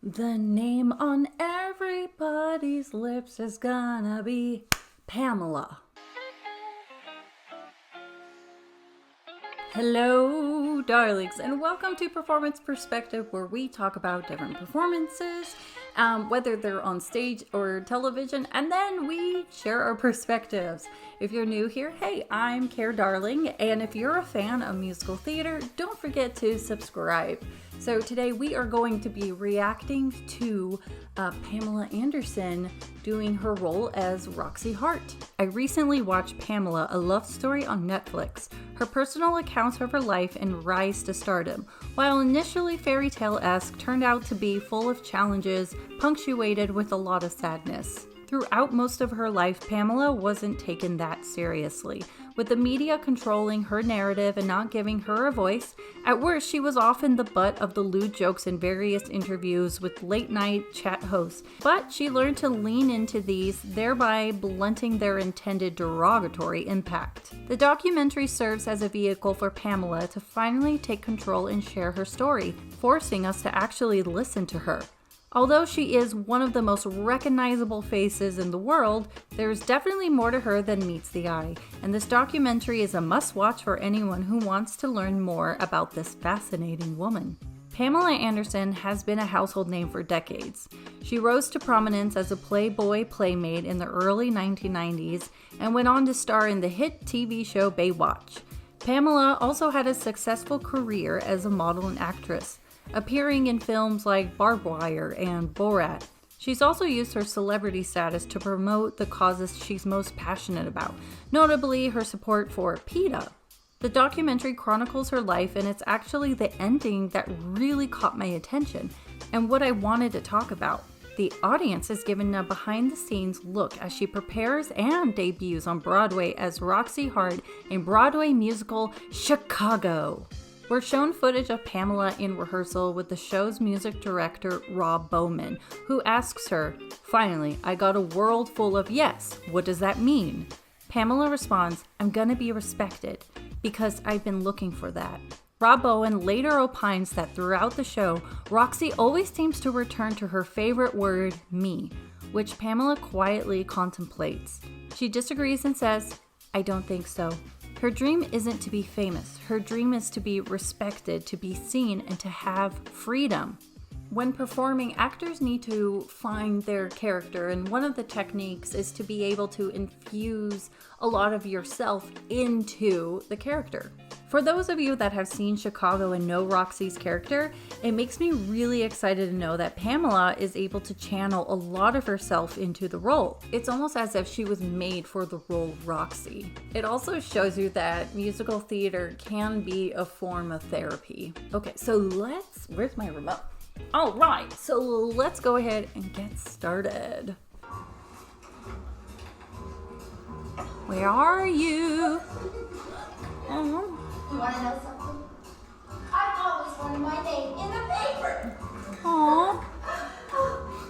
The name on everybody's lips is gonna be Pamela. Hello, darlings, and welcome to Performance Perspective, where we talk about different performances, whether they're on stage or television, and then we share our perspectives. If you're new here, hey, I'm Care Darling, and if you're a fan of musical theater, don't forget to subscribe. So today we are going to be reacting to Pamela Anderson doing her role as Roxie Hart. I recently watched Pamela, a love story on Netflix. Her personal accounts of her life and rise to stardom, while initially fairy tale-esque, turned out to be full of challenges, punctuated with a lot of sadness. Throughout most of her life, Pamela wasn't taken that seriously, with the media controlling her narrative and not giving her a voice. At worst, she was often the butt of the lewd jokes in various interviews with late-night chat hosts, but she learned to lean into these, thereby blunting their intended derogatory impact. The documentary serves as a vehicle for Pamela to finally take control and share her story, forcing us to actually listen to her. Although she is one of the most recognizable faces in the world, there is definitely more to her than meets the eye, and this documentary is a must-watch for anyone who wants to learn more about this fascinating woman. Pamela Anderson has been a household name for decades. She rose to prominence as a Playboy playmate in the early 1990s and went on to star in the hit TV show Baywatch. Pamela also had a successful career as a model and actress, appearing in films like Barbed Wire and Borat. She's also used her celebrity status to promote the causes she's most passionate about, notably her support for PETA. The documentary chronicles her life, and it's actually the ending that really caught my attention and what I wanted to talk about. The audience is given a behind-the-scenes look as she prepares and debuts on Broadway as Roxie Hart in Broadway musical Chicago. We're shown footage of Pamela in rehearsal with the show's music director, Rob Bowman, who asks her, "Finally, I got a world full of yes. What does that mean?" Pamela responds, "I'm gonna be respected, because I've been looking for that." Rob Bowen later opines that throughout the show, Roxie always seems to return to her favorite word, me, which Pamela quietly contemplates. She disagrees and says, "I don't think so." Her dream isn't to be famous. Her dream is to be respected, to be seen, and to have freedom. When performing, actors need to find their character, and one of the techniques is to be able to infuse a lot of yourself into the character. For those of you that have seen Chicago and know Roxie's character, it makes me really excited to know that Pamela is able to channel a lot of herself into the role. It's almost as if she was made for the role of Roxie. It also shows you that musical theater can be a form of therapy. Okay, so where's my remote? All right, so let's go ahead and get started. Where are you? Oh. You want to know something? I've always wanted my name in the paper. Aww.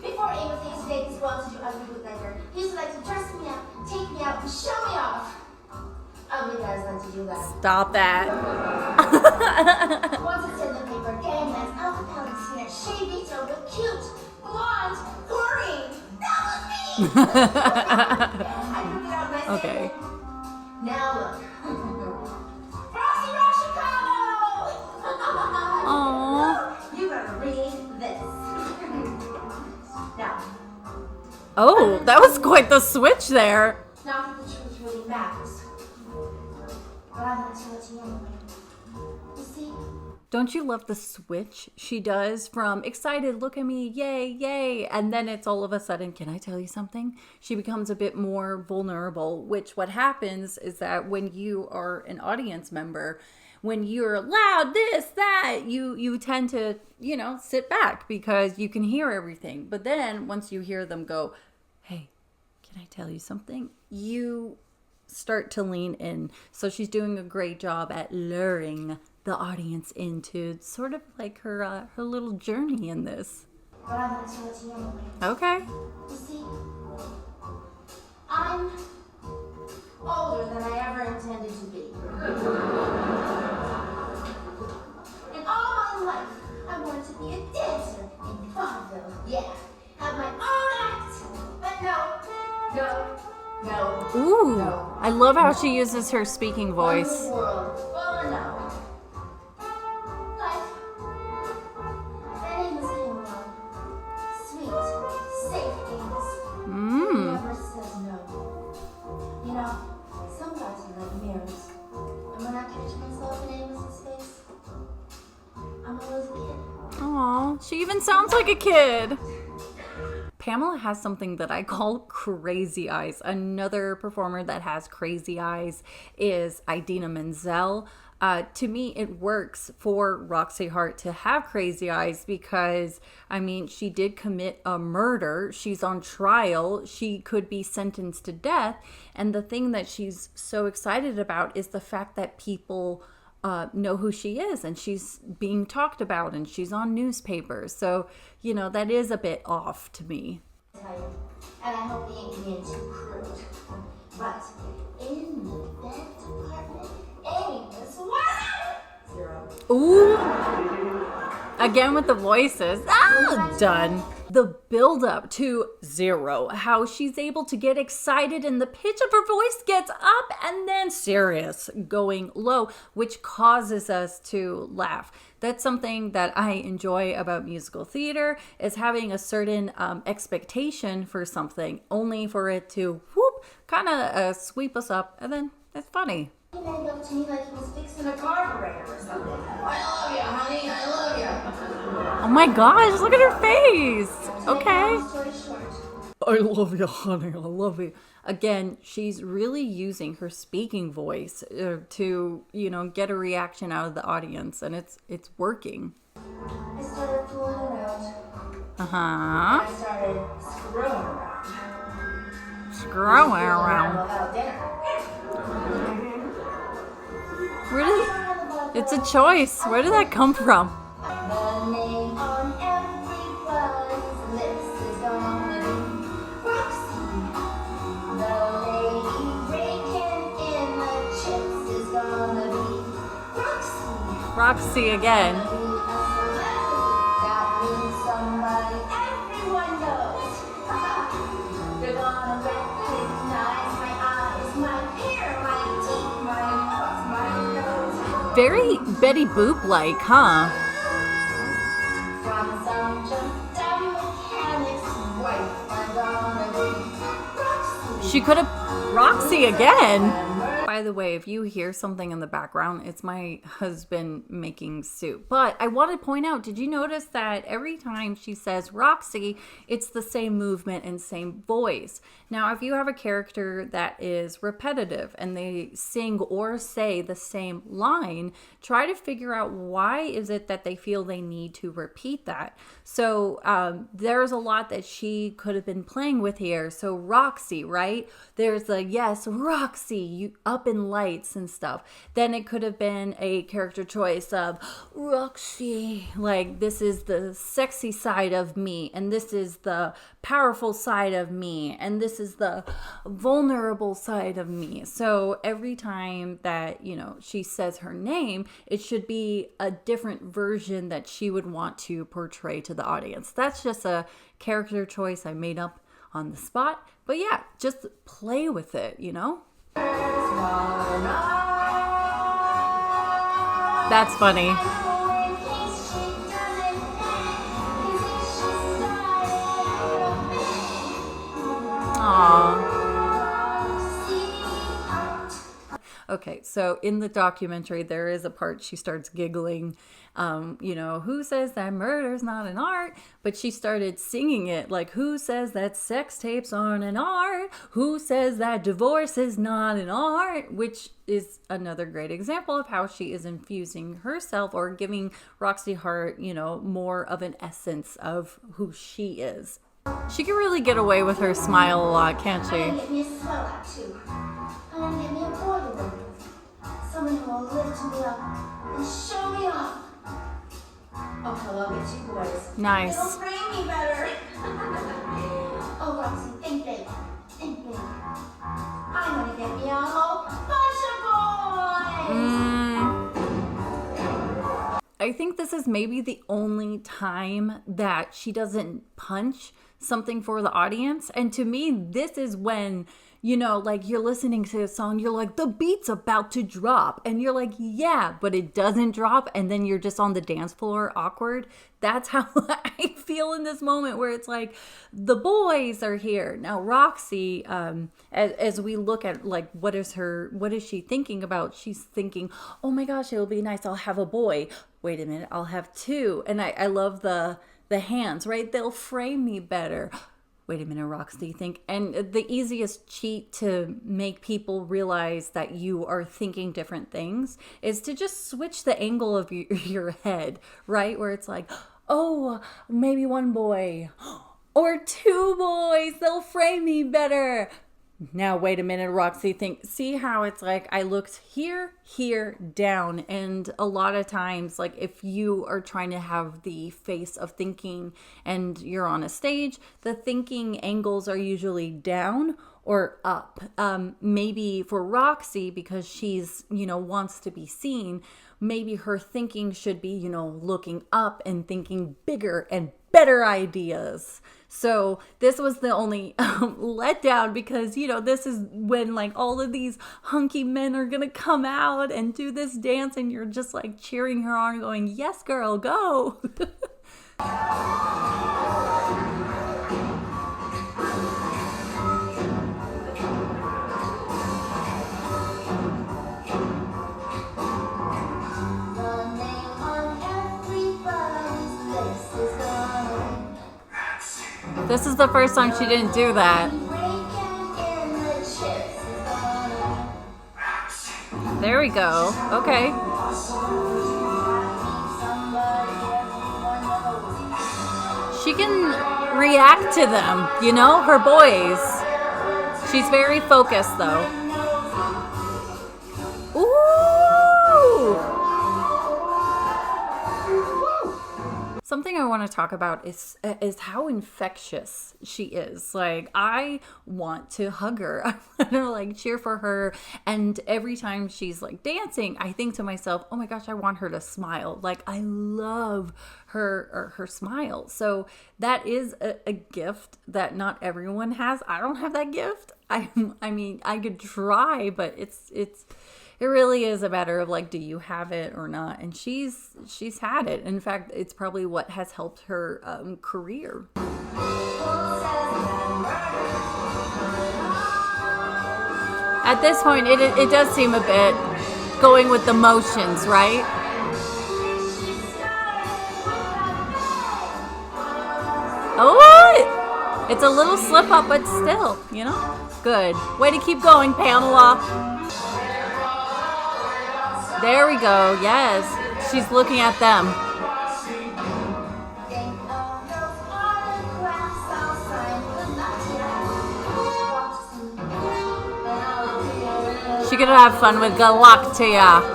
Before Ava thinks today is well to do ugly bootlegger, he used to like to dress me up, take me out, and show me off. Ugly guys like to do that. Stop that. Once it said in the paper, ganglands, alpha palisade, shavito, the cute, blonde, Corey. That was me! I took it out my Okay. Now look. Roxie Rock Chicago! Aww. You gotta read this. Now. Oh, that was quite the switch there. Not that the truth really matters. But I'm gonna tell it to you anyway. You see? Don't you love the switch she does from excited, look at me, yay, yay, and then it's all of a sudden, can I tell you something? She becomes a bit more vulnerable, which what happens is that when you are an audience member, when you're loud, this, that, you tend to, sit back because you can hear everything. But then once you hear them go, hey, can I tell you something? You start to lean in. So she's doing a great job at luring the audience into sort of like her little journey in this. But I'm gonna tell it to you anyway. Okay. You see, I'm older than I ever intended to be. And all my life, I wanted to be a dancer in vaudeville. No. No. Ooh, No. I love how she uses her speaking voice. World. Well, no. Life. My name is Pamela. Sweet, safe things. Mmm. Never says no. You know, some guys are like mirrors. And when I catch myself in Amos's face, I'm always a kid. Aw, she even sounds like a kid. Pamela has something that I call crazy eyes. Another performer that has crazy eyes is Idina Menzel. To me, it works for Roxie Hart to have crazy eyes because, I mean, she did commit a murder. She's on trial. She could be sentenced to death. And the thing that she's so excited about is the fact that people know who she is and she's being talked about and she's on newspapers. So, you know, that is a bit off to me. And I hope they ain't being too crude. But in the bed department, Amos was 0. Ooh. Again with the voices. Ah, done. The build up to 0, how she's able to get excited and the pitch of her voice gets up and then serious going low, which causes us to laugh. That's something that I enjoy about musical theater, is having a certain expectation for something only for it to whoop, kind of sweep us up, and then it's funny. He made up to me like he was fixing a carburetor or something. I love you, honey. I love you. Oh my gosh, look at her face. Okay. Long story short, I love you, honey. I love you. Again, she's really using her speaking voice to, you know, get a reaction out of the audience, and it's working. I started fooling around. Uh-huh. I started screwing around. Screwing around. Without dinner. Where did it's a choice. Where did that come from? The name on everybody's list is gonna be Roxie. The lady raking in the chips is gonna be Roxie. Roxie again. Be a celebrity. That means somebody everyone knows. You're gonna recognize my eyes, my hair, my teeth, my nose, my nose. Very Betty Boop-like, huh? From some jumped down mechanic's wife, I'm gonna be Roxie. She could have Roxie again. By the way, if you hear something in the background, it's my husband making soup. But I want to point out, did you notice that every time she says Roxie, it's the same movement and same voice? Now, if you have a character that is repetitive and they sing or say the same line, try to figure out why is it that they feel they need to repeat that. So there's a lot that she could have been playing with here. So Roxie, right? There's the yes, Roxie, you up in lights and stuff. Then it could have been a character choice of Roxie, like this is the sexy side of me, and this is the powerful side of me, and this is the vulnerable side of me. So every time that, you know, she says her name, it should be a different version that she would want to portray to the audience. That's just a character choice I made up on the spot. But yeah, just play with it, you know? That's funny. Aww. Okay, so in the documentary, there is a part she starts giggling. You know, who says that murder's not an art? But she started singing it like, who says that sex tapes aren't an art? Who says that divorce is not an art? Which is another great example of how she is infusing herself or giving Roxie Hart, you know, more of an essence of who she is. She can really get away with her smile a lot, can't I'm gonna she? get me a sellout too. I'm gonna get me a boy to work with. Someone who will lift me up and show me off. Okay, I'll get 2 boys. Nice. It'll frame me better. Oh, Roxie, think big. Think big. I'm gonna get me a whole bunch of boys. I think this is maybe the only time that she doesn't punch something for the audience. And to me, this is when, you know, like you're listening to a song, you're like, the beat's about to drop. And you're like, yeah, but it doesn't drop. And then you're just on the dance floor awkward. That's how I feel in this moment where it's like, the boys are here. Now, Roxie, as we look at like, what is she thinking about? She's thinking, oh my gosh, it'll be nice. I'll have a boy. Wait a minute, I'll have two. And I love the hands, right? They'll frame me better. Wait a minute, Roxie, think. And the easiest cheat to make people realize that you are thinking different things is to just switch the angle of your head, right? Where it's like, oh, maybe one boy or two boys, they'll frame me better. Now, wait a minute, Roxie, think. See how it's like I looked here, down. And a lot of times, like if you are trying to have the face of thinking and you're on a stage, the thinking angles are usually down or up. Maybe for Roxie, because she's, you know, wants to be seen, maybe her thinking should be, you know, looking up and thinking bigger and better ideas. So this was the only letdown because, you know, this is when like all of these hunky men are going to come out and do this dance and you're just like cheering her on going, yes, girl, go. This is the first time she didn't do that. There we go. Okay. She can react to them, you know, her boys. She's very focused though. Ooh! Something I want to talk about is how infectious she is. Like, I want to hug her. I want to like cheer for her. And every time she's like dancing, I think to myself, oh my gosh, I want her to smile. Like, I love her smile. So that is a gift that not everyone has. I don't have that gift. I mean, I could try, but it really is a matter of like, do you have it or not? And she's had it. In fact, it's probably what has helped her career. At this point, it does seem a bit going with the motions, right? Oh, it's a little slip up, but still, you know, good. Way to keep going, Pamela. There we go. Yes. She's looking at them. She could have fun with Galactia.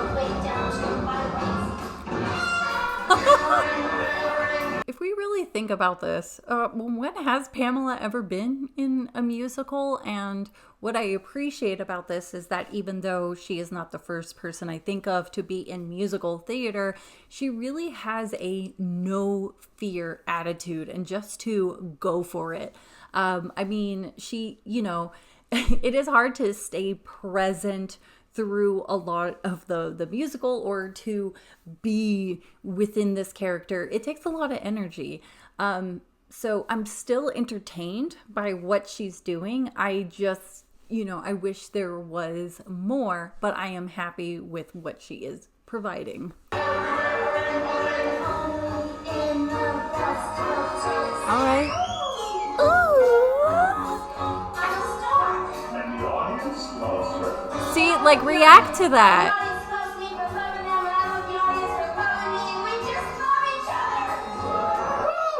If we really think about this, when has Pamela ever been in a musical? And what I appreciate about this is that even though she is not the first person I think of to be in musical theater, she really has a no fear attitude and just to go for it. I mean, she, you know, it is hard to stay present through a lot of the musical or to be within this character. It takes a lot of energy. So I'm still entertained by what she's doing. I just, you know, I wish there was more, but I am happy with what she is providing. All right. See, like, react to that.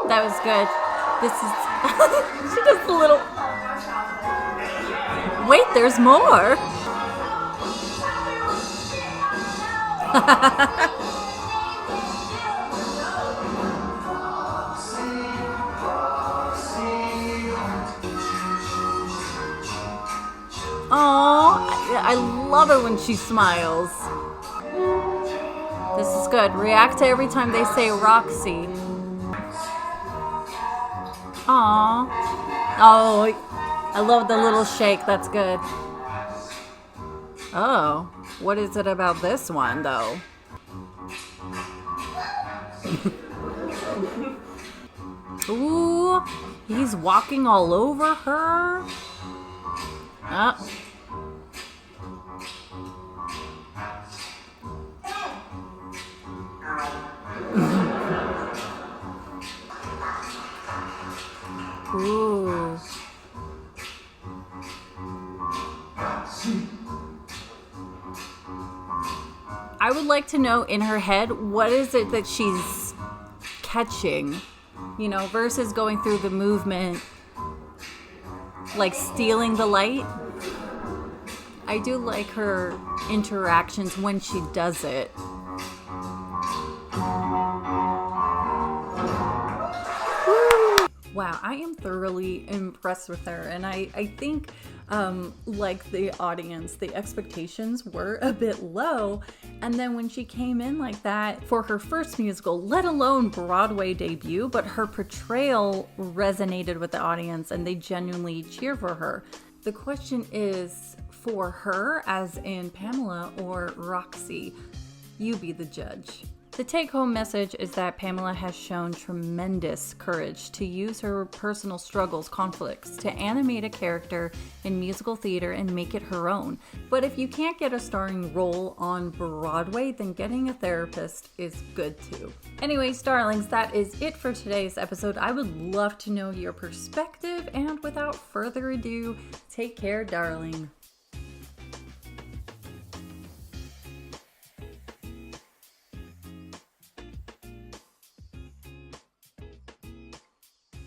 That was good. This is... she does a little... Wait, there's more. Oh, I love it when she smiles. This is good. React to every time they say Roxie. Aww. Oh, I love the little shake. That's good. Oh, what is it about this one, though? Ooh, he's walking all over her. Oh. Ooh. I would like to know in her head, what is it that she's catching, you know, versus going through the movement, like stealing the light. I do like her interactions when she does it. Wow, I am thoroughly impressed with her, and I think like the audience, the expectations were a bit low, and then when she came in like that for her first musical, let alone Broadway debut, but her portrayal resonated with the audience and they genuinely cheer for her. The question is for her, as in Pamela or Roxie. You be the judge. The take-home message is that Pamela has shown tremendous courage to use her personal struggles, conflicts, to animate a character in musical theater and make it her own. But if you can't get a starring role on Broadway, then getting a therapist is good too. Anyways, darlings, that is it for today's episode. I would love to know your perspective, and without further ado, take care, darling.